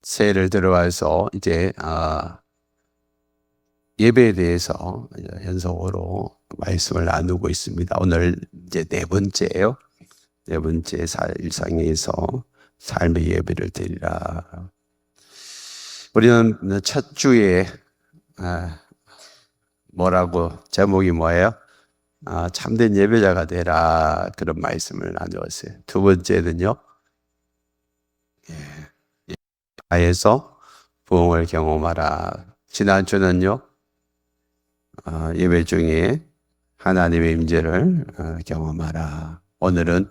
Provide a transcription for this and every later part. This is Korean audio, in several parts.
새해를 들어와서 이제 예배에 대해서 연속으로 말씀을 나누고 있습니다. 오늘 이제 네 번째예요. 네 번째 일상에서 삶의 예배를 드리라. 우리는 첫 주에 뭐라고 제목이 뭐예요? 참된 예배자가 되라, 그런 말씀을 나누었어요. 두 번째는요, 예배에서 부흥을 경험하라. 지난주는요, 예배 중에 하나님의 임재를 경험하라. 오늘은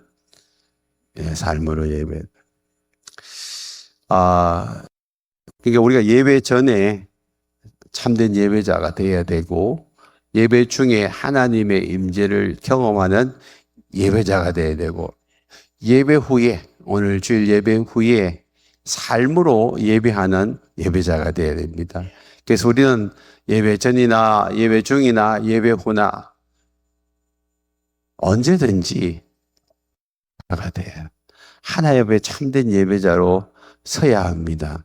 삶으로 예배. 그러니까 우리가 예배 전에 참된 예배자가 되어야 되고, 예배 중에 하나님의 임재를 경험하는 예배자가 되어야 되고, 예배 후에, 오늘 주일 예배 후에 삶으로 예배하는 예배자가 되어야 됩니다. 그래서 우리는 예배 전이나 예배 중이나 예배 후나 언제든지 예배자가 돼요. 하나의 예배 참된 예배자로 서야 합니다.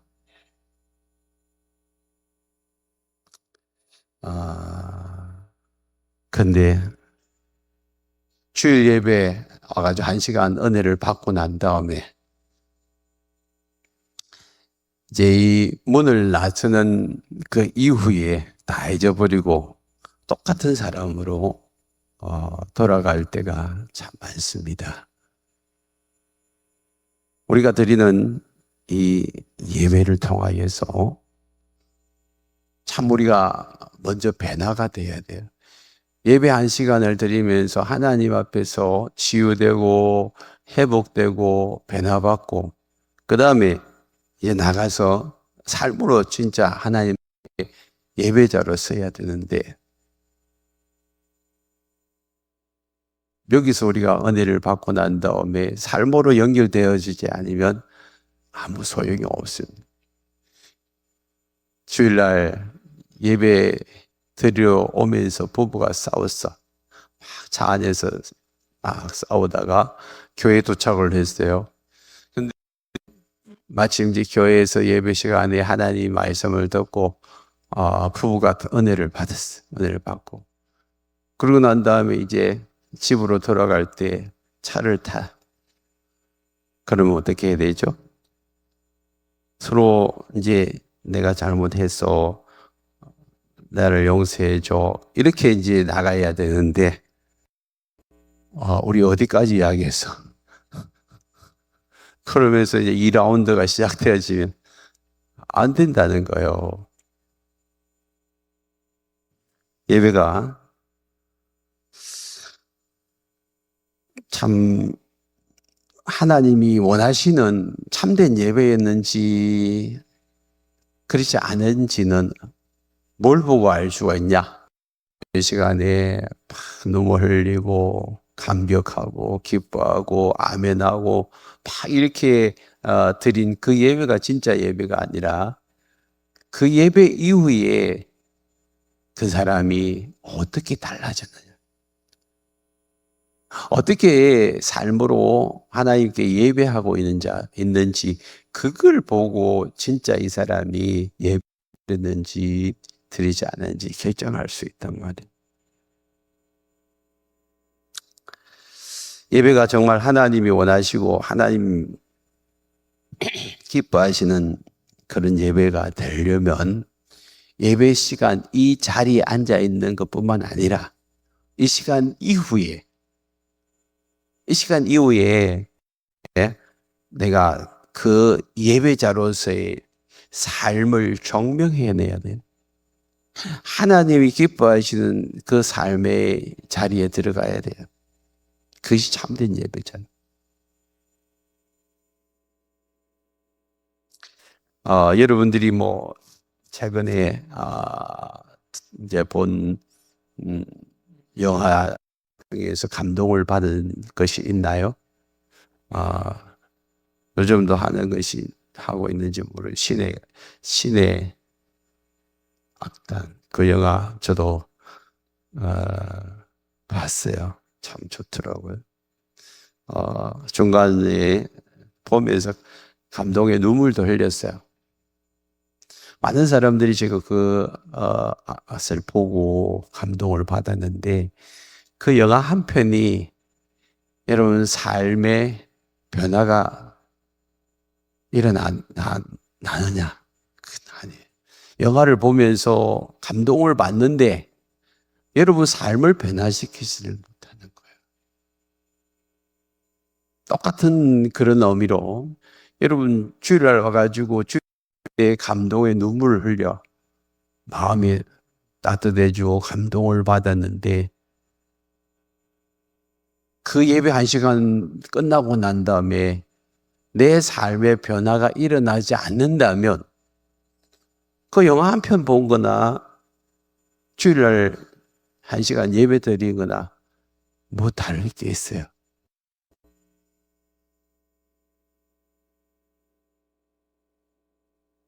근데 주일 예배 와가지고 1시간 은혜를 받고 난 다음에 이제 이 문을 나서는 그 이후에 다 잊어버리고 똑같은 사람으로 돌아갈 때가 참 많습니다. 우리가 드리는 이 예배를 통하여서 참 우리가 먼저 변화가 돼야 돼요. 예배 1시간을 드리면서 하나님 앞에서 치유되고 회복되고 변화받고, 그 다음에 이제 나가서 삶으로 진짜 하나님의 예배자로 서야 되는데, 여기서 우리가 은혜를 받고 난 다음에 삶으로 연결되어지지 않으면 아무 소용이 없습니다. 주일날 예배 드리러 오면서 부부가 싸웠어. 차 안에서 막 싸우다가 교회에 도착을 했어요. 근데 마침 이제 교회에서 예배 시간에 하나님 말씀을 듣고 부부가 은혜를 받았어. 은혜를 받고. 그러고 난 다음에 이제 집으로 돌아갈 때 차를 타. 그러면 어떻게 해야 되죠? 서로 이제 내가 잘못했어, 나를 용서해줘, 이렇게 이제 나가야 되는데, 우리 어디까지 이야기했어? 그러면서 이제 2라운드가 시작되어지면 안 된다는 거예요. 예배가 참 하나님이 원하시는 참된 예배였는지 그렇지 않은지는 뭘 보고 알 수가 있냐? 이 시간에 막 눈물 흘리고 감격하고 기뻐하고 아멘하고 막 이렇게 드린 그 예배가 진짜 예배가 아니라, 그 예배 이후에 그 사람이 어떻게 달라졌느냐, 어떻게 삶으로 하나님께 예배하고 있는지 그걸 보고 진짜 이 사람이 예배했는지 드리지 않은지 결정할 수 있단 말이에요. 예배가 정말 하나님이 원하시고 하나님 기뻐하시는 그런 예배가 되려면 예배 시간 이 자리에 앉아 있는 것뿐만 아니라 이 시간 이후에 내가 그 예배자로서의 삶을 증명해내야 돼요. 하나님이 기뻐하시는 그 삶의 자리에 들어가야 돼요. 그것이 참된 예배잖아요. 여러분들이 뭐 최근에 이제 본 영화 중에서 감동을 받은 것이 있나요? 요즘도 하는 것이 하고 있는지 모르는 신의 악단, 그 영화 저도 봤어요. 참 좋더라고요. 중간에 보면서 감동의 눈물도 흘렸어요. 많은 사람들이 지금 것을 보고 감동을 받았는데 그 영화 한 편이 여러분 삶의 변화가 나느냐? 그건 아니에요. 영화를 보면서 감동을 받는데 여러분 삶을 변화시키지를 못하는 거예요. 똑같은 그런 의미로 여러분 주일날 와가지고 주일에 감동의 눈물을 흘려 마음이 따뜻해지고 감동을 받았는데 그 예배 1시간 끝나고 난 다음에 내 삶의 변화가 일어나지 않는다면 그 영화 한 편 본 거나 주일날 1시간 예배 드린 거나 뭐 다를 게 있어요.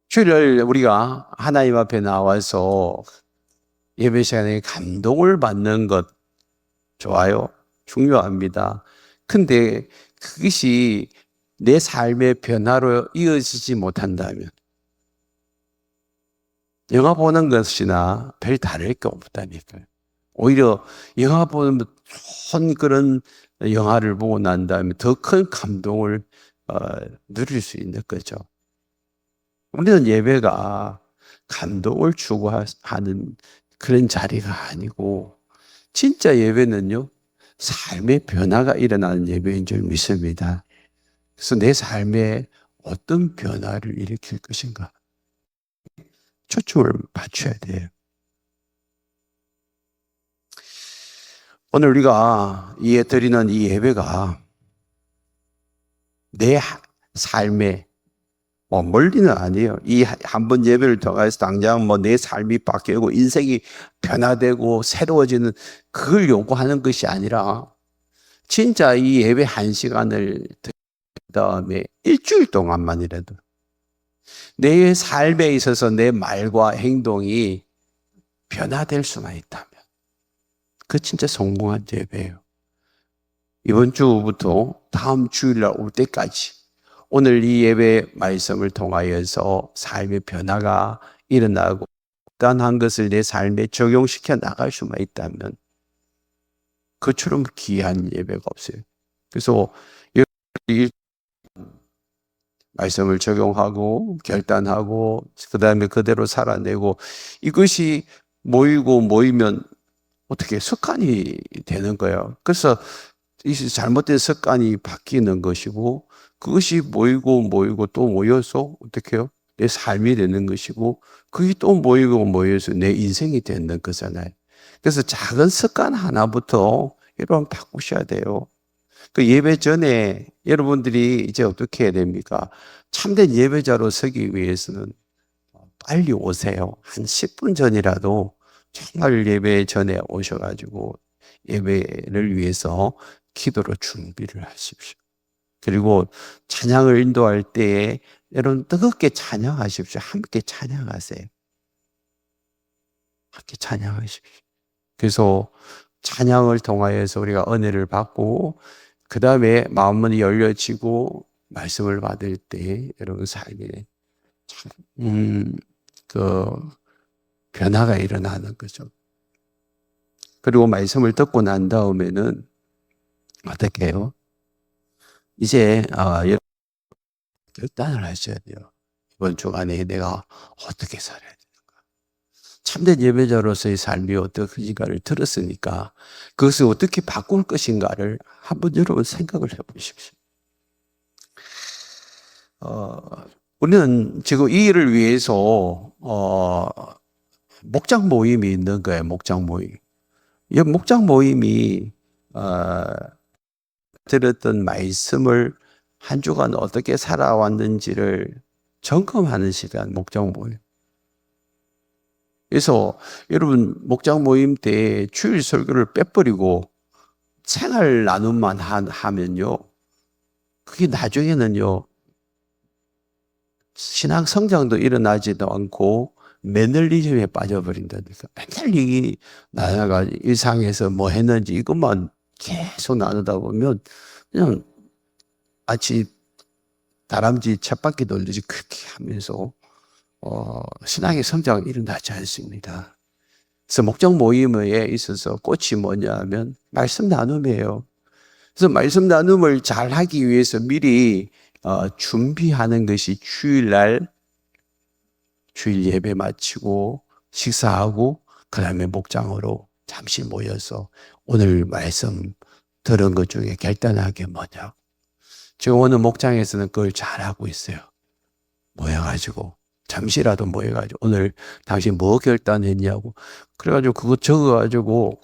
주일날 우리가 하나님 앞에 나와서 예배 시간에 감동을 받는 것 좋아요. 중요합니다. 근데 그것이 내 삶의 변화로 이어지지 못한다면 영화 보는 것이나 별 다를 게 없다니까요. 오히려 영화 보는 좋은 그런 영화를 보고 난 다음에 더 큰 감동을 누릴 수 있는 거죠. 우리는 예배가 감동을 추구하는 그런 자리가 아니고 진짜 예배는요, 삶의 변화가 일어나는 예배인 줄 믿습니다. 그래서 내 삶에 어떤 변화를 일으킬 것인가 초점을 맞춰야 돼요. 오늘 우리가 드리는 이 예배가 내 삶에 멀리는 아니에요. 이 한 번 예배를 통해서 당장 내 삶이 바뀌고 인생이 변화되고 새로워지는 그걸 요구하는 것이 아니라 진짜 이 예배 1시간을 드린 다음에 일주일 동안만이라도 내 삶에 있어서 내 말과 행동이 변화될 수만 있다면 그 진짜 성공한 예배예요. 이번 주부터 다음 주일날 올 때까지 오늘 이 예배 말씀을 통하여서 삶의 변화가 일어나고 단한 것을 내 삶에 적용시켜 나갈 수만 있다면 그처럼 귀한 예배가 없어요. 그래서 이 말씀을 적용하고 결단하고 그 다음에 그대로 살아내고 이것이 모이면 어떻게 습관이 되는 거예요. 그래서 이 잘못된 습관이 바뀌는 것이고 그것이 모이고 또 모여서 어떻게 해요? 내 삶이 되는 것이고 그게 또 모여서 내 인생이 되는 거잖아요. 그래서 작은 습관 하나부터 여러분 바꾸셔야 돼요. 그 예배 전에 여러분들이 이제 어떻게 해야 됩니까? 참된 예배자로 서기 위해서는 빨리 오세요. 한 10분 전이라도 정말 예배 전에 오셔가지고 예배를 위해서 기도로 준비를 하십시오. 그리고 찬양을 인도할 때에 여러분 뜨겁게 찬양하십시오. 함께 찬양하세요. 함께 찬양하십시오. 그래서 찬양을 통하여서 우리가 은혜를 받고 그 다음에 마음문이 열려지고 말씀을 받을 때 여러분 삶에 그 변화가 일어나는 거죠. 그리고 말씀을 듣고 난 다음에는 어떻게 해요? 이제 결단을 하셔야 돼요. 이번 주간에 내가 어떻게 살아야 되는가? 참된 예배자로서의 삶이 어떻게인가를 들었으니까 그것을 어떻게 바꿀 것인가를 한번 여러분 생각을 해보십시오. 우리는 지금 이 일을 위해서 목장 모임이 있는 거예요. 목장 모임. 이 목장 모임이 들었던 말씀을 한 주간 어떻게 살아왔는지를 점검하는 시간, 목장 모임. 그래서 여러분 목장 모임 때 주일 설교를 빼버리고 생활 나눔만 하면요, 그게 나중에는요 신앙 성장도 일어나지도 않고 매너리즘에 빠져버린다니까. 맨날 나가 일상에서 뭐 했는지 이것만 계속 나누다 보면 그냥 마치 다람쥐 쳇바퀴 돌리지 그렇게 하면서 신앙의 성장이 일어나지 않습니다. 그래서 목장 모임에 있어서 꽃이 뭐냐 하면 말씀 나눔이에요. 그래서 말씀 나눔을 잘 하기 위해서 미리 준비하는 것이 주일 예배 마치고 식사하고 그 다음에 목장으로 잠시 모여서 오늘 말씀 들은 것 중에 결단한 게 뭐냐. 지금 오늘 목장에서는 그걸 잘하고 있어요. 모여가지고 잠시라도 모여가지고 오늘 당신 뭐 결단했냐고 그래가지고 그거 적어가지고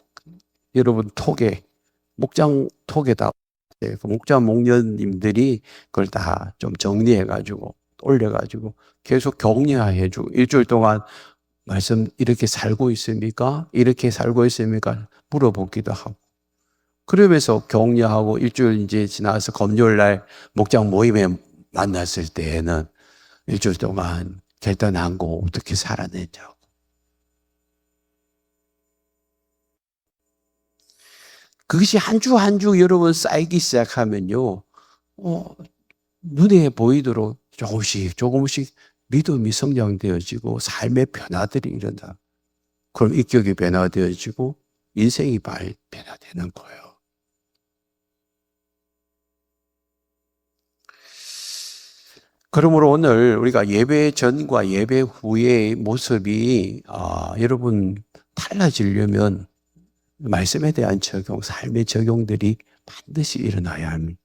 여러분 목장 톡에다 그 목장 목녀님들이 그걸 다 좀 정리해가지고 올려가지고 계속 격려해주고 일주일 동안 말씀 이렇게 살고 있습니까? 이렇게 살고 있습니까? 물어보기도 하고 그러면서 격려하고 일주일 이제 지나서 금요일 날 목장 모임에 만났을 때에는 일주일 동안 결단한 거 어떻게 살아냈냐고. 그것이 한 주 한 주 여러분 쌓이기 시작하면요. 눈에 보이도록 조금씩 믿음이 성장되어지고 삶의 변화들이 일어나. 그럼 인격이 변화되어지고 인생이 변화되는 거예요. 그러므로 오늘 우리가 예배 전과 예배 후의 모습이 여러분 달라지려면 말씀에 대한 적용, 삶의 적용들이 반드시 일어나야 합니다.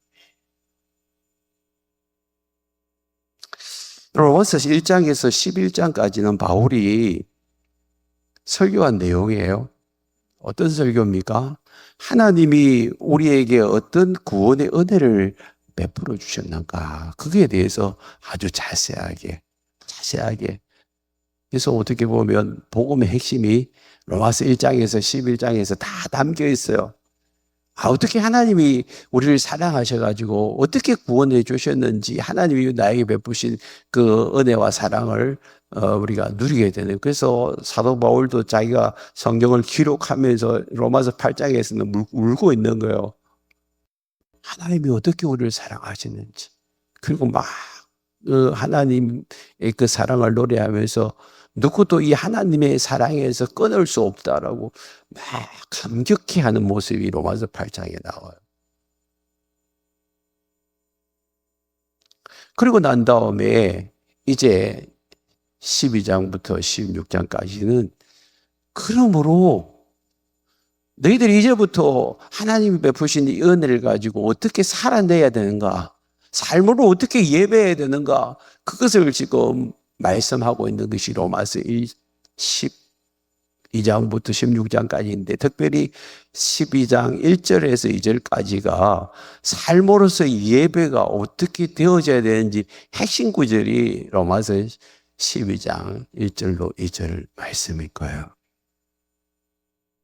로마서 1장에서 11장까지는 바울이 설교한 내용이에요. 어떤 설교입니까? 하나님이 우리에게 어떤 구원의 은혜를 베풀어 주셨는가? 그거에 대해서 아주 자세하게. 그래서 어떻게 보면 복음의 핵심이 로마서 1장에서 11장에서 다 담겨 있어요. 어떻게 하나님이 우리를 사랑하셔가지고 어떻게 구원해 주셨는지 하나님이 나에게 베푸신 그 은혜와 사랑을 우리가 누리게 되는. 그래서 사도 바울도 자기가 성경을 기록하면서 로마서 8장에서는 울고 있는 거예요. 하나님이 어떻게 우리를 사랑하시는지. 그리고 막 하나님의 그 사랑을 노래하면서 누구도 이 하나님의 사랑에서 끊을 수 없다라고 막 감격해하는 모습이 로마서 8장에 나와요. 그리고 난 다음에 이제 12장부터 16장까지는 그러므로 너희들이 이제부터 하나님이 베푸신 이 은혜를 가지고 어떻게 살아내야 되는가, 삶으로 어떻게 예배해야 되는가, 그것을 지금 말씀하고 있는 것이 로마서 12장부터 16장까지인데 특별히 12장 1절에서 2절까지가 삶으로서의 예배가 어떻게 되어져야 되는지 핵심 구절이 로마서 12장 1절로 2절 말씀일 거예요.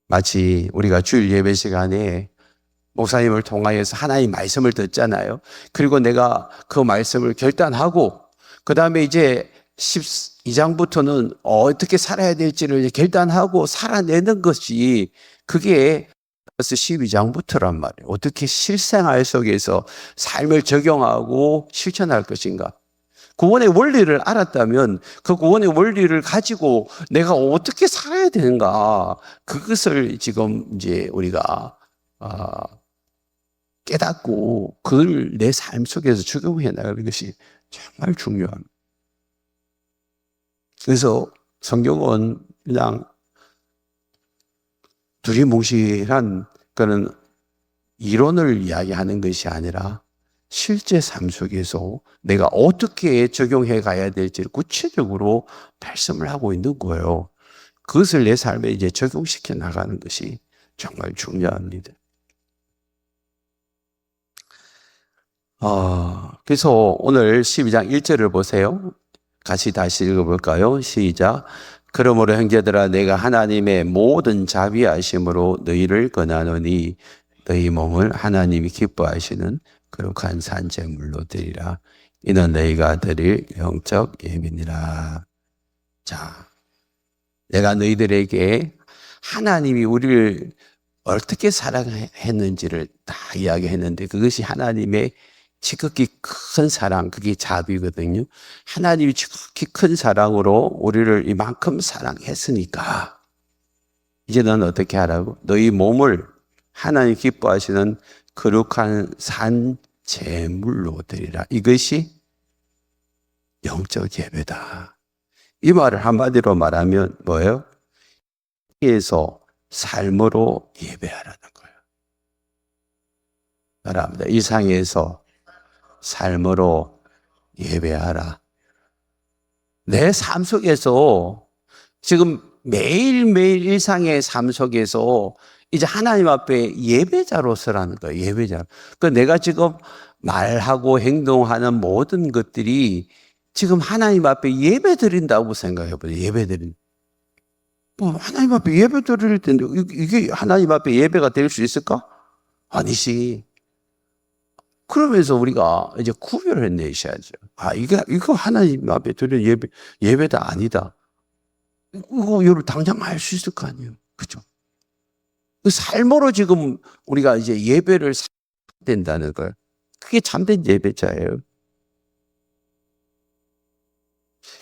마치 우리가 주일 예배 시간에 목사님을 통하여서 하나님 말씀을 듣잖아요. 그리고 내가 그 말씀을 결단하고 그 다음에 이제 12장부터는 어떻게 살아야 될지를 결단하고 살아내는 것이 그게 벌써 12장부터란 말이에요. 어떻게 실생활 속에서 삶을 적용하고 실천할 것인가. 구원의 원리를 알았다면 그 구원의 원리를 가지고 내가 어떻게 살아야 되는가. 그것을 지금 이제 우리가 깨닫고 그걸 내 삶 속에서 적용해 나가는 것이 정말 중요합니다. 그래서 성경은 그냥 두리뭉실한 그런 이론을 이야기하는 것이 아니라 실제 삶 속에서 내가 어떻게 적용해 가야 될지를 구체적으로 말씀을 하고 있는 거예요. 그것을 내 삶에 이제 적용시켜 나가는 것이 정말 중요합니다. 그래서 오늘 12장 1절을 보세요. 같이 다시 읽어볼까요? 시작. 그러므로 형제들아 내가 하나님의 모든 자비하심으로 너희를 권하노니 너희 몸을 하나님이 기뻐하시는 거룩한 산제물로 드리라. 이는 너희가 드릴 영적 예비니라. 자, 내가 너희들에게 하나님이 우리를 어떻게 사랑했는지를 다 이야기했는데 그것이 하나님의 지극히 큰 사랑, 그게 자비거든요. 하나님이 지극히 큰 사랑으로 우리를 이만큼 사랑했으니까 이제 넌 어떻게 하라고? 너희 몸을 하나님 기뻐하시는 거룩한 산 제물로 드리라. 이것이 영적 예배다. 이 말을 한마디로 말하면 뭐예요? 에서 삶으로 예배하라는 거예요. 말합니다. 이 상에서 삶으로 예배하라. 내 삶 속에서 지금 매일매일 일상의 삶 속에서 이제 하나님 앞에 예배자로 서라는 거예요. 예배자. 그 내가 지금 말하고 행동하는 모든 것들이 지금 하나님 앞에 예배 드린다고 생각해 보세요. 예배 드린. 하나님 앞에 예배 드릴 텐데 이게 하나님 앞에 예배가 될 수 있을까? 아니지. 그러면서 우리가 이제 구별을 내셔야죠. 이거 하나님 앞에 드릴 예배다 아니다. 이거 여러분 당장 알 수 있을 거 아니에요. 그죠? 그 삶으로 지금 우리가 이제 예배를 된다는 거예요. 그게 참된 예배자예요.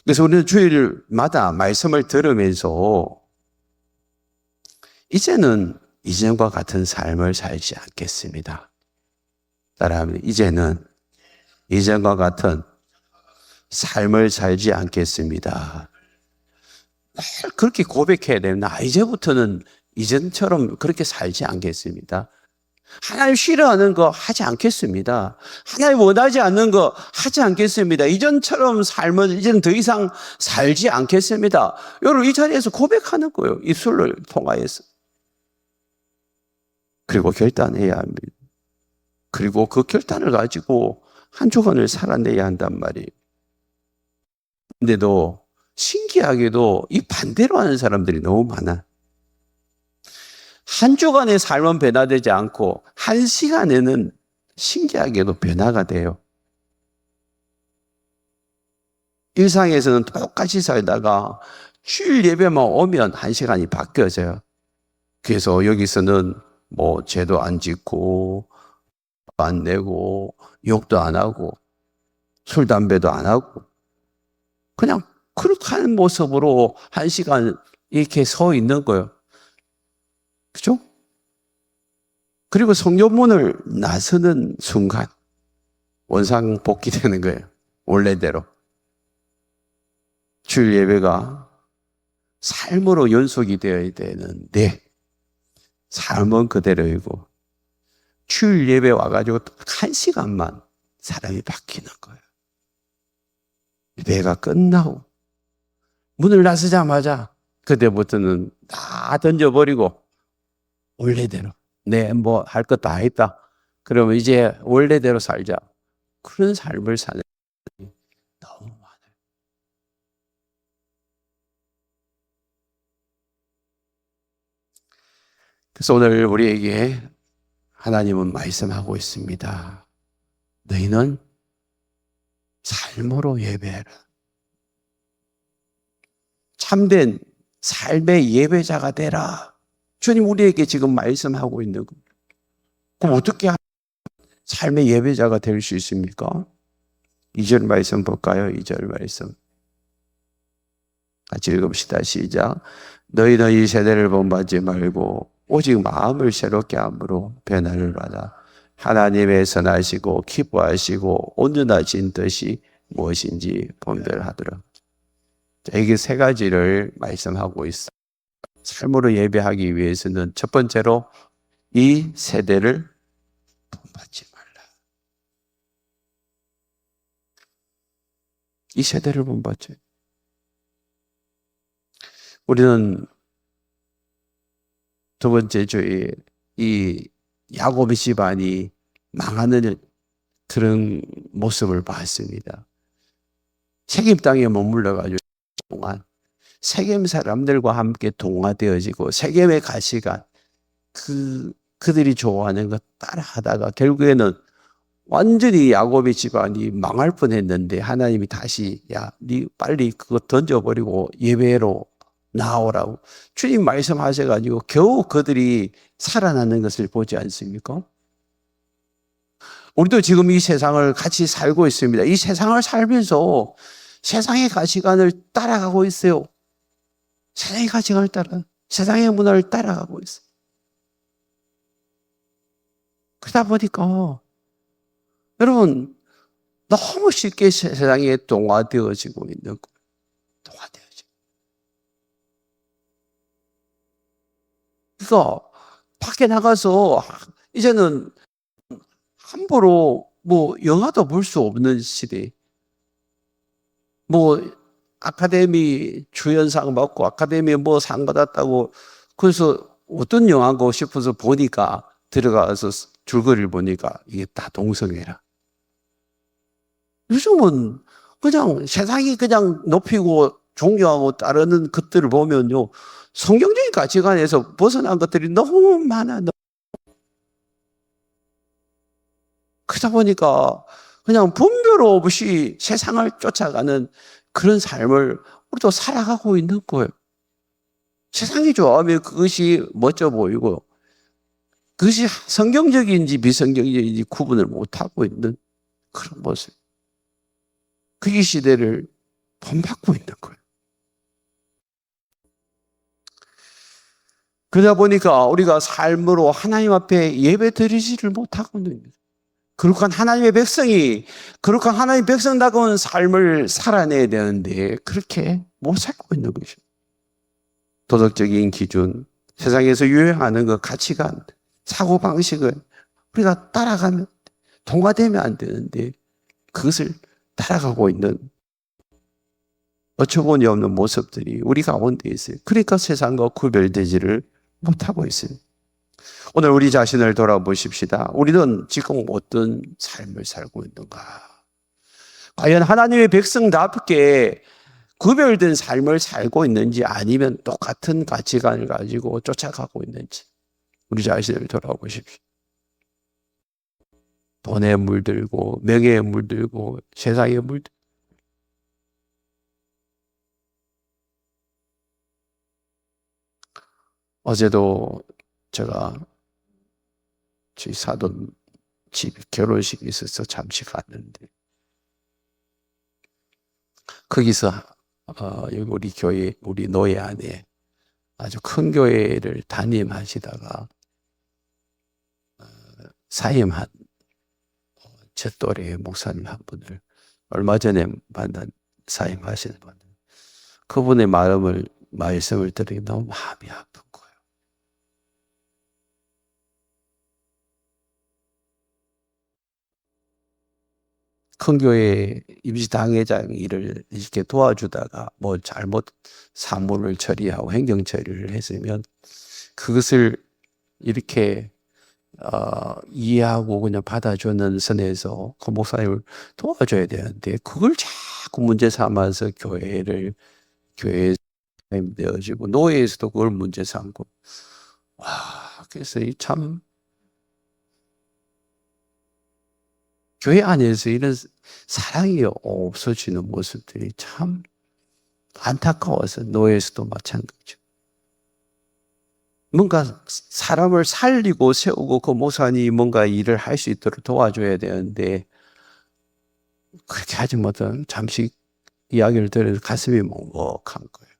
그래서 우리는 주일마다 말씀을 들으면서 이제는 이전과 같은 삶을 살지 않겠습니다. 따라합니다. 이제는 이전과 같은 삶을 살지 않겠습니다. 그렇게 고백해야 됩니다. 이제부터는 이전처럼 그렇게 살지 않겠습니다. 하나님 싫어하는 거 하지 않겠습니다. 하나님 원하지 않는 거 하지 않겠습니다. 이전처럼 삶을 이제는 더 이상 살지 않겠습니다. 여러분 이 자리에서 고백하는 거예요. 입술을 통하여서. 그리고 결단해야 합니다. 그리고 그 결단을 가지고 한 주간을 살아내야 한단 말이에요. 근데도 신기하게도 이 반대로 하는 사람들이 너무 많아. 한 주간의 삶은 변화되지 않고 한 시간에는 신기하게도 변화가 돼요. 일상에서는 똑같이 살다가 주일 예배만 오면 한 시간이 바뀌어져요. 그래서 여기서는 뭐 죄도 안 짓고 안 내고 욕도 안 하고 술 담배도 안 하고 그냥 그렇게 하는 모습으로 한 시간 이렇게 서 있는 거예요. 그죠? 그리고 성전문을 나서는 순간 원상 복귀되는 거예요. 원래대로. 주일 예배가 삶으로 연속이 되어야 되는데 삶은 그대로이고 주일 예배 와가지고 한 시간만 사람이 바뀌는 거예요. 예배가 끝나고 문을 나서자마자 그때부터는 다 던져버리고 원래대로 뭐 할 것 다 했다. 그러면 이제 원래대로 살자. 그런 삶을 사는 사람이 너무 많아요. 그래서 오늘 우리에게 하나님은 말씀하고 있습니다. 너희는 삶으로 예배해라. 참된 삶의 예배자가 되라. 주님 우리에게 지금 말씀하고 있는 겁니다. 그럼 어떻게 삶의 예배자가 될 수 있습니까? 2절 말씀 볼까요? 2절 말씀. 같이 읽읍시다. 시작. 너희는 이 세대를 본받지 말고 오직 마음을 새롭게 함으로 변화를 받아 하나님의 선하시고 기뻐하시고 온전하신 뜻이 무엇인지 분별하도록. 자, 이게 세 가지를 말씀하고 있어요. 삶으로 예배하기 위해서는 첫 번째로 이 세대를 본받지 말라. 이 세대를 본받지. 우리는 두 번째 주에 이 야곱의 집안이 망하는 그런 모습을 봤습니다. 세겜 땅에 머물러가지고 동안 세겜 사람들과 함께 동화되어지고 세겜의 가시가 그들이 좋아하는 것 따라하다가 결국에는 완전히 야곱의 집안이 망할 뻔했는데 하나님이 다시 네 빨리 그거 던져버리고 예배로 나오라고 주님 말씀하셔가지고 겨우 그들이 살아나는 것을 보지 않습니까? 우리도 지금 이 세상을 같이 살고 있습니다. 이 세상을 살면서 세상의 가치관을 따라가고 있어요. 세상의 가치관을 세상의 문화를 따라가고 있어요. 그러다 보니까 여러분 너무 쉽게 세상에 동화되어지고 있는 거예요. 동화되어지고. 그러니까 밖에 나가서 이제는 함부로 영화도 볼 수 없는 시대. 아카데미 주연상 받고 아카데미 상 받았다고 그래서 어떤 영화고 싶어서 보니까 들어가서 줄거리를 보니까 이게 다 동성애라. 요즘은 그냥 세상이 그냥 높이고 존경하고 따르는 것들을 보면요. 성경적인 가치관에서 벗어난 것들이 너무 많아. 그러다 보니까 그냥 분별 없이 세상을 쫓아가는 그런 삶을 우리도 살아가고 있는 거예요. 세상이 좋아하면 그것이 멋져 보이고 그것이 성경적인지 비성경적인지 구분을 못하고 있는 그런 모습. 그 시대를 본받고 있는 거예요. 그러다 보니까 우리가 삶으로 하나님 앞에 예배 드리지를 못하고 있는 거예요. 거룩한 하나님의 백성이 거룩한 하나님의 백성다운 삶을 살아내야 되는데 그렇게 못 살고 있는 것이죠. 도덕적인 기준, 세상에서 유행하는 그 가치관, 사고방식을 우리가 따라가면 동화되면 안 되는데 그것을 따라가고 있는 어처구니 없는 모습들이 우리 가운데 있어요. 그러니까 세상과 구별되지를 못하고 있어요. 오늘 우리 자신을 돌아보십시다. 우리는 지금 어떤 삶을 살고 있는가? 과연 하나님의 백성답게 구별된 삶을 살고 있는지 아니면 똑같은 가치관을 가지고 쫓아가고 있는지 우리 자신을 돌아보십시오. 돈에 물들고 명예에 물들고 세상에 물들고 어제도 제가 저희 사돈 집 결혼식이 있어서 잠시 갔는데 거기서 여기 우리 교회 우리 노예 안에 아주 큰 교회를 담임하시다가 사임한 제 또래의 목사님 한 분을 얼마 전에 만난 사임하시는 분 그분의 말씀을 들으니 너무 마음이 아픈 거예요. 큰 교회 임시당회장 일을 이렇게 도와주다가 잘못 사무를 처리하고 행정 처리를 했으면 그것을 이렇게 이해하고 그냥 받아주는 선에서 그 목사님을 도와줘야 되는데 그걸 자꾸 문제 삼아서 교회에 되어지고 노예에서도 그걸 문제 삼고 그래서 참 교회 안에서 이런 사랑이 없어지는 모습들이 참 안타까워서 노예에서도 마찬가지죠. 뭔가 사람을 살리고 세우고 그 목사님이 뭔가 일을 할 수 있도록 도와줘야 되는데 그렇게 하지 못한 잠시 이야기를 들어서 가슴이 먹먹한 거예요.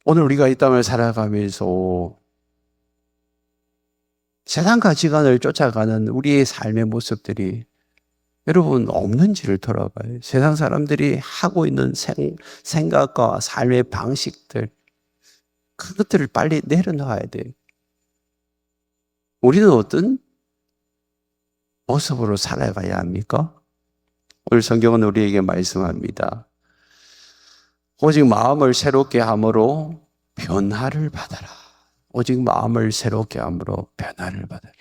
오늘 우리가 이 땅을 살아가면서 세상 가치관을 쫓아가는 우리의 삶의 모습들이 여러분 없는지를 돌아봐요. 세상 사람들이 하고 있는 생각과 삶의 방식들 그것들을 빨리 내려놔야 돼요. 우리는 어떤 모습으로 살아가야 합니까? 오늘 성경은 우리에게 말씀합니다. 오직 마음을 새롭게 함으로 변화를 받아라. 오직 마음을 새롭게 함으로 변화를 받아라.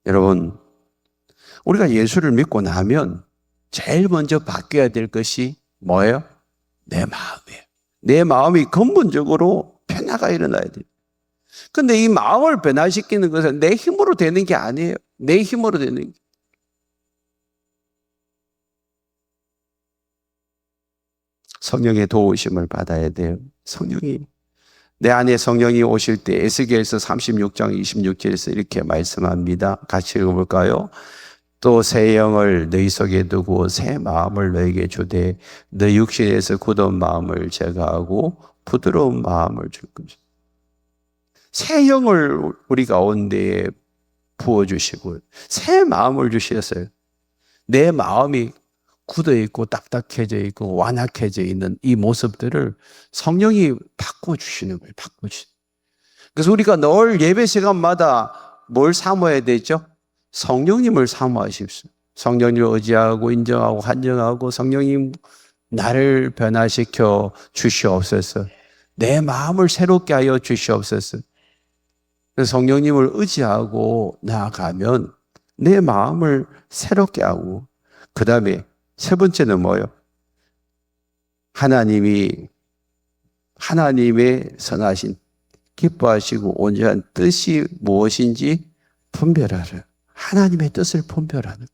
여러분, 우리가 예수를 믿고 나면 제일 먼저 바뀌어야 될 것이 뭐예요? 내 마음이에요. 내 마음이 근본적으로 변화가 일어나야 돼요. 근데 이 마음을 변화시키는 것은 내 힘으로 되는 게 아니에요. 내 힘으로 되는 게. 성령의 도우심을 받아야 돼요. 성령이 내 안에 성령이 오실 때 에스겔서 36장 26절에서 이렇게 말씀합니다. 같이 읽어볼까요? 또 새 영을 너희 속에 두고 새 마음을 너에게 주되 너희 육신에서 굳은 마음을 제거하고 부드러운 마음을 줄 것이다. 새 영을 우리 가운데에 부어주시고 새 마음을 주셨어요. 내 마음이 굳어있고 딱딱해져 있고 완악해져 있는 이 모습들을 성령이 바꿔주시는 거예요. 바꿔주시는. 그래서 우리가 늘 예배 시간마다 뭘 사모해야 되죠? 성령님을 사모하십시오. 성령님을 의지하고 인정하고 한정하고 성령님 나를 변화시켜 주시옵소서. 내 마음을 새롭게 하여 주시옵소서. 성령님을 의지하고 나아가면 내 마음을 새롭게 하고 그 다음에 세 번째는 뭐예요? 하나님의 선하신 기뻐하시고 온전한 뜻이 무엇인지 분별하라. 하나님의 뜻을 분별하는.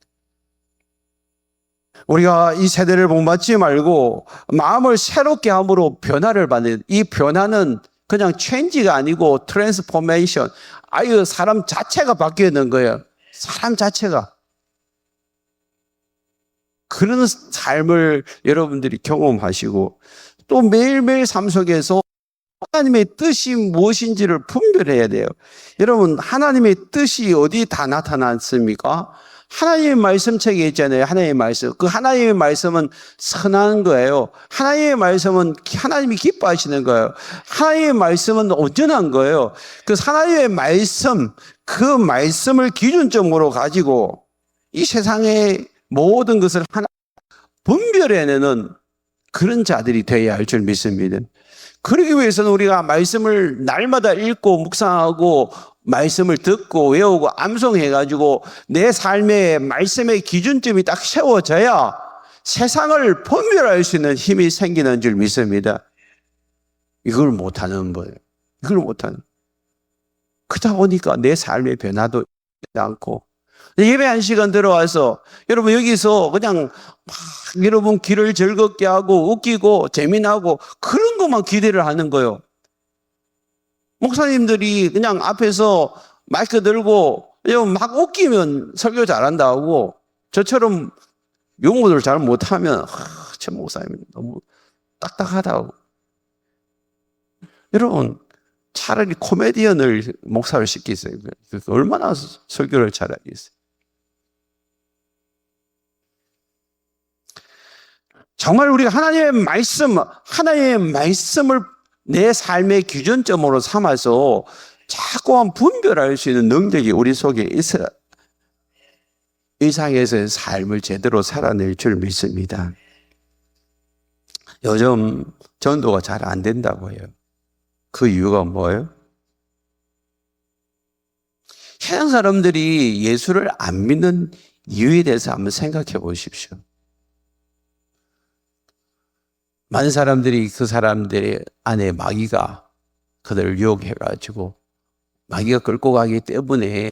우리가 이 세대를 본받지 말고 마음을 새롭게 함으로 변화를 받는, 이 변화는 그냥 체인지가 아니고 트랜스포메이션, 아유 사람 자체가 바뀌는 거예요. 사람 자체가. 그런 삶을 여러분들이 경험하시고 또 매일매일 삶 속에서 하나님의 뜻이 무엇인지를 분별해야 돼요. 여러분, 하나님의 뜻이 어디 다 나타났습니까? 하나님의 말씀책에 있잖아요. 하나님의 말씀. 그 하나님의 말씀은 선한 거예요. 하나님의 말씀은 하나님이 기뻐하시는 거예요. 하나님의 말씀은 온전한 거예요. 그 하나님의 말씀, 그 말씀을 기준점으로 가지고 이 세상의 모든 것을 하나 분별해내는 그런 자들이 되어야 할 줄 믿습니다. 그러기 위해서는 우리가 말씀을 날마다 읽고 묵상하고 말씀을 듣고 외우고 암송해가지고 내 삶의 말씀의 기준점이 딱 세워져야 세상을 분별할 수 있는 힘이 생기는 줄 믿습니다. 이걸 못하는 거예요. 이걸 못하는. 그러다 보니까 내 삶의 변화도 있지 않고 예배 한 시간 들어와서 여러분 여기서 그냥 막 여러분 귀를 즐겁게 하고 웃기고 재미나고 그런 것만 기대를 하는 거예요. 목사님들이 그냥 앞에서 마이크 들고 막 웃기면 설교 잘한다고 저처럼 용어를 잘 못하면 저 목사님 너무 딱딱하다고. 여러분 차라리 코미디언을 목사를 시키세요. 얼마나 설교를 잘하겠어요. 정말 우리가 하나님의 말씀을 내 삶의 기준점으로 삼아서 자꾸만 분별할 수 있는 능력이 우리 속에 있어야 이 세상에서의 삶을 제대로 살아낼 줄 믿습니다. 요즘 전도가 잘 안 된다고 해요. 그 이유가 뭐예요? 세상 사람들이 예수를 안 믿는 이유에 대해서 한번 생각해 보십시오. 많은 사람들이 그 사람들의 안에 마귀가 그들을 유혹해가지고 마귀가 끌고 가기 때문에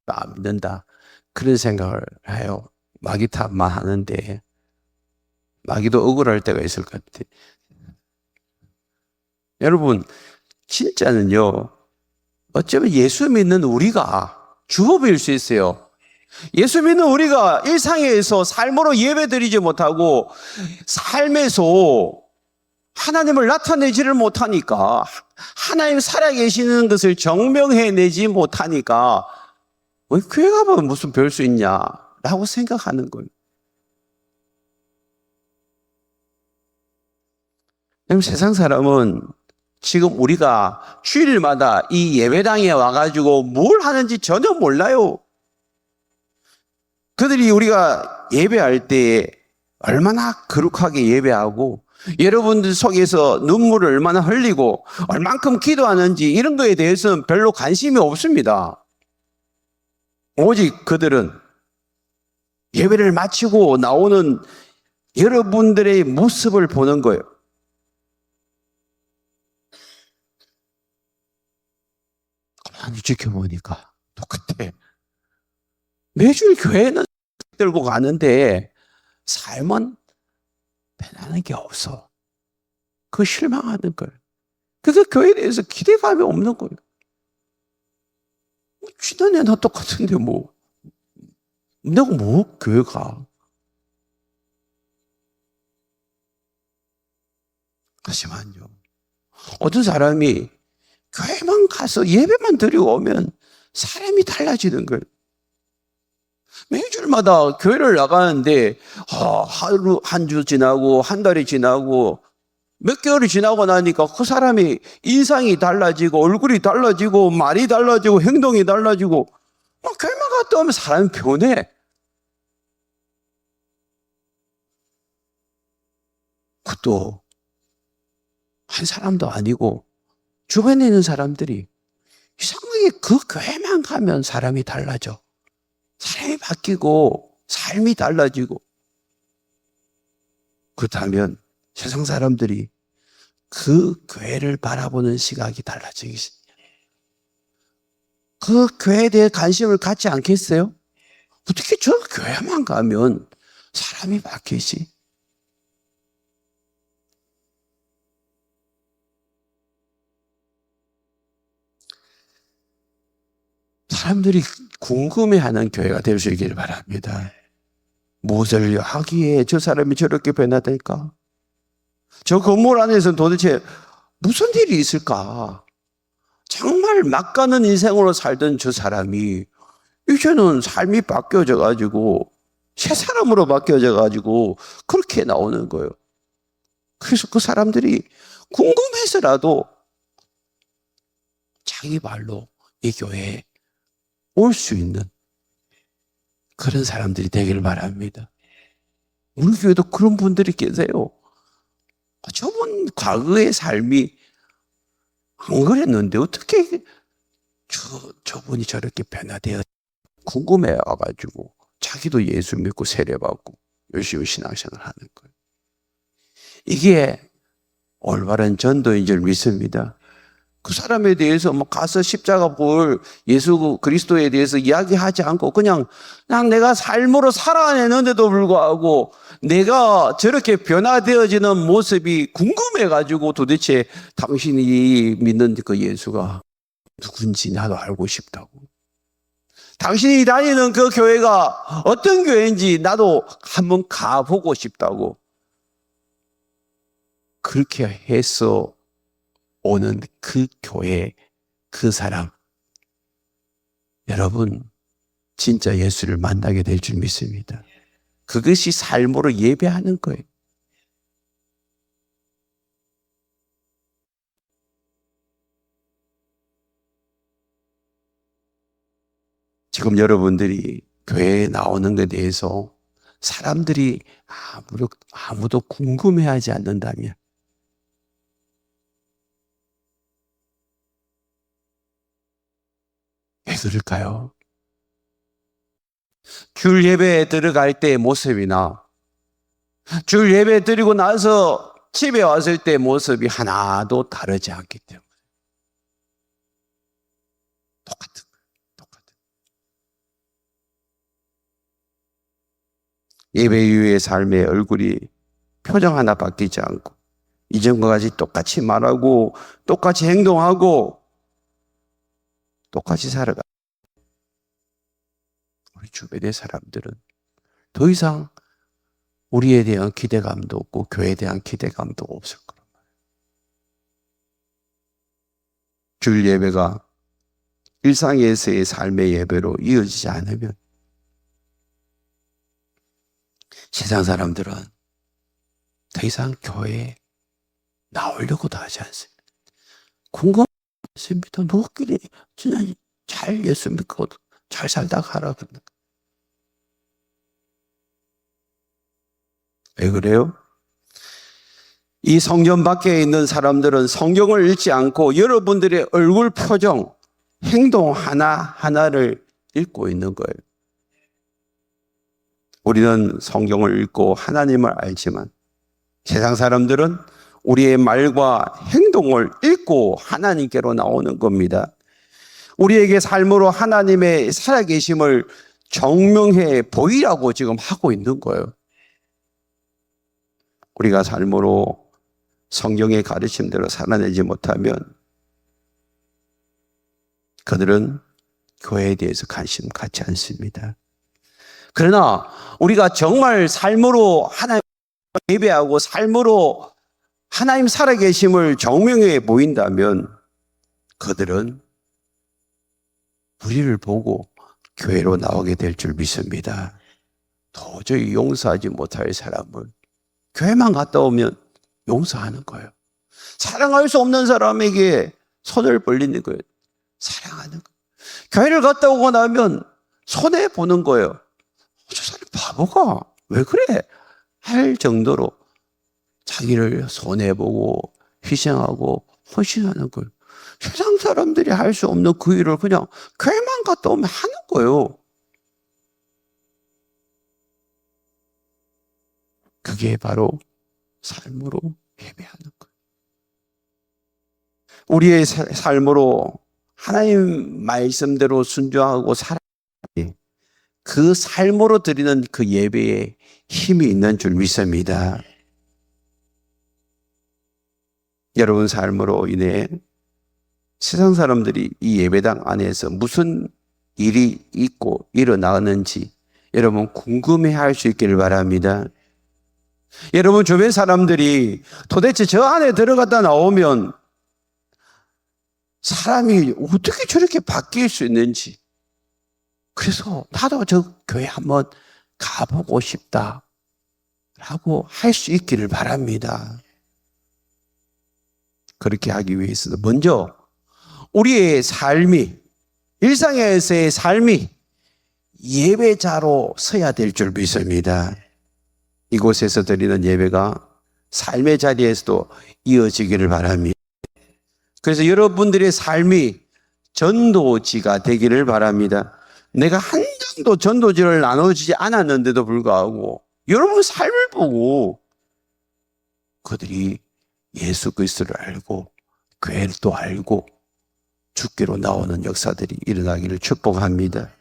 안 믿는다. 그런 생각을 해요. 마귀 탓만 하는데 마귀도 억울할 때가 있을 것 같아요. 여러분 진짜는요, 어쩌면 예수 믿는 우리가 주업일 수 있어요. 예수 믿는 우리가 일상에서 삶으로 예배드리지 못하고 삶에서 하나님을 나타내지를 못하니까, 하나님 살아계시는 것을 증명해내지 못하니까 왜 교회 가면 무슨 별 수 있냐라고 생각하는 거예요. 세상 사람은 지금 우리가 주일마다 이 예배당에 와가지고 뭘 하는지 전혀 몰라요. 그들이 우리가 예배할 때 얼마나 거룩하게 예배하고 여러분들 속에서 눈물을 얼마나 흘리고 얼만큼 기도하는지 이런 거에 대해서는 별로 관심이 없습니다. 오직 그들은 예배를 마치고 나오는 여러분들의 모습을 보는 거예요. 가만히 지켜보니까 똑같아. 매주 교회는 들고 가는데 삶은 변하는 게 없어. 그 실망하는 거예요. 그래서 교회에 대해서 기대감이 없는 거예요. 지난해 나 똑같은데 뭐 내가 뭐 교회 가. 하지만요, 어떤 사람이 교회만 가서 예배만 드리고 오면 사람이 달라지는 거예요. 매주일마다 교회를 나가는데 하루 한 주 지나고 한 달이 지나고 몇 개월이 지나고 나니까 그 사람이 인상이 달라지고 얼굴이 달라지고 말이 달라지고 행동이 달라지고 교회만 갔다 오면 사람이 변해. 그것도 한 사람도 아니고 주변에 있는 사람들이 이상하게 그 교회만 가면 사람이 달라져. 사람이 바뀌고 삶이 달라지고. 그렇다면 세상 사람들이 그 교회를 바라보는 시각이 달라지겠습니다. 그 교회에 대해 관심을 갖지 않겠어요? 어떻게 저 교회만 가면 사람이 바뀌지? 사람들이 궁금해하는 교회가 될 수 있기를 바랍니다. 무엇을 하기에 저 사람이 저렇게 변화될까? 저 건물 안에서는 도대체 무슨 일이 있을까? 정말 막가는 인생으로 살던 저 사람이 이제는 삶이 바뀌어져 가지고 새 사람으로 바뀌어져 가지고 그렇게 나오는 거예요. 그래서 그 사람들이 궁금해서라도 자기 말로 이 교회에 올 수 있는 그런 사람들이 되기를 바랍니다. 우리 교회도 그런 분들이 계세요. 저분 과거의 삶이 안 그랬는데 어떻게 저분이 저렇게 변화되어 궁금해 와가지고 자기도 예수 믿고 세례받고 열심히 신앙생활 하는 거예요. 이게 올바른 전도인 줄 믿습니다. 그 사람에 대해서 가서 십자가 볼 예수 그리스도에 대해서 이야기하지 않고 그냥 내가 삶으로 살아내는데도 불구하고 내가 저렇게 변화되어지는 모습이 궁금해가지고 도대체 당신이 믿는 그 예수가 누군지 나도 알고 싶다고. 당신이 다니는 그 교회가 어떤 교회인지 나도 한번 가보고 싶다고. 그렇게 해서 오는 그 교회, 그 사람, 여러분 진짜 예수를 만나게 될 줄 믿습니다. 그것이 삶으로 예배하는 거예요. 지금 여러분들이 교회에 나오는 것에 대해서 사람들이 아무도 궁금해하지 않는다면 왜 그럴까요? 줄 예배에 들어갈 때의 모습이나 줄 예배 드리고 나서 집에 왔을 때의 모습이 하나도 다르지 않기 때문에 똑같은 거예요. 예배 이후의 삶의 얼굴이 표정 하나 바뀌지 않고 이전과 같이 똑같이 말하고 똑같이 행동하고 똑같이 살아가. 우리 주변의 사람들은 더 이상 우리에 대한 기대감도 없고 교회에 대한 기대감도 없을 거란 말이에요. 주일 예배가 일상에서의 삶의 예배로 이어지지 않으면 세상 사람들은 더 이상 교회에 나오려고도 하지 않습니다. 궁금합니다. 너끼리 진짜 잘 예수 믿고 잘 살다 가라. 왜 그래요? 이 성전 밖에 있는 사람들은 성경을 읽지 않고 여러분들의 얼굴 표정, 행동 하나하나를 읽고 있는 거예요. 우리는 성경을 읽고 하나님을 알지만 세상 사람들은 우리의 말과 행동을 읽고 하나님께로 나오는 겁니다. 우리에게 삶으로 하나님의 살아계심을 증명해 보이라고 지금 하고 있는 거예요. 우리가 삶으로 성경의 가르침대로 살아내지 못하면 그들은 교회에 대해서 관심 갖지 않습니다. 그러나 우리가 정말 삶으로 하나님 예배하고 삶으로 하나님 살아계심을 정명해 보인다면 그들은 우리를 보고 교회로 나오게 될 줄 믿습니다. 도저히 용서하지 못할 사람을 교회만 갔다 오면 용서하는 거예요. 사랑할 수 없는 사람에게 손을 벌리는 거예요. 사랑하는 거예요. 교회를 갔다 오고 나면 손해보는 거예요. 저 사람 바보가 왜 그래? 할 정도로 자기를 손해보고 희생하고 헌신하는 거예요. 세상 사람들이 할 수 없는 그 일을 그냥 교회만 갔다 오면 하는 거예요. 그게 바로 삶으로 예배하는 거예요. 우리의 삶으로 하나님 말씀대로 순종하고 살아야 그 삶으로 드리는 그 예배에 힘이 있는 줄 믿습니다. 여러분 삶으로 인해 세상 사람들이 이 예배당 안에서 무슨 일이 있고 일어나는지 여러분 궁금해할 수 있기를 바랍니다. 여러분 주변 사람들이 도대체 저 안에 들어갔다 나오면 사람이 어떻게 저렇게 바뀔 수 있는지, 그래서 나도 저 교회 한번 가보고 싶다라고 할 수 있기를 바랍니다. 그렇게 하기 위해서는 먼저 우리의 삶이, 일상에서의 삶이 예배자로 서야 될 줄 믿습니다. 이곳에서 드리는 예배가 삶의 자리에서도 이어지기를 바랍니다. 그래서 여러분들의 삶이 전도지가 되기를 바랍니다. 내가 한 장도 전도지를 나눠주지 않았는데도 불구하고 여러분 삶을 보고 그들이 예수 그리스도를 알고 교회를 또 알고 주께로 나오는 역사들이 일어나기를 축복합니다.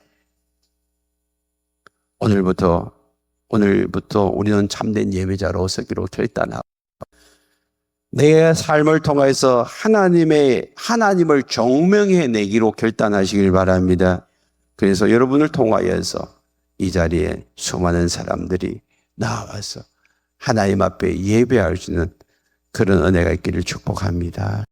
오늘부터 우리는 참된 예배자로 서기로 결단하고 내 삶을 통해서 하나님을 정명해 내기로 결단하시길 바랍니다. 그래서 여러분을 통하여서 이 자리에 수많은 사람들이 나와서 하나님 앞에 예배할 수 있는 그런 은혜가 있기를 축복합니다.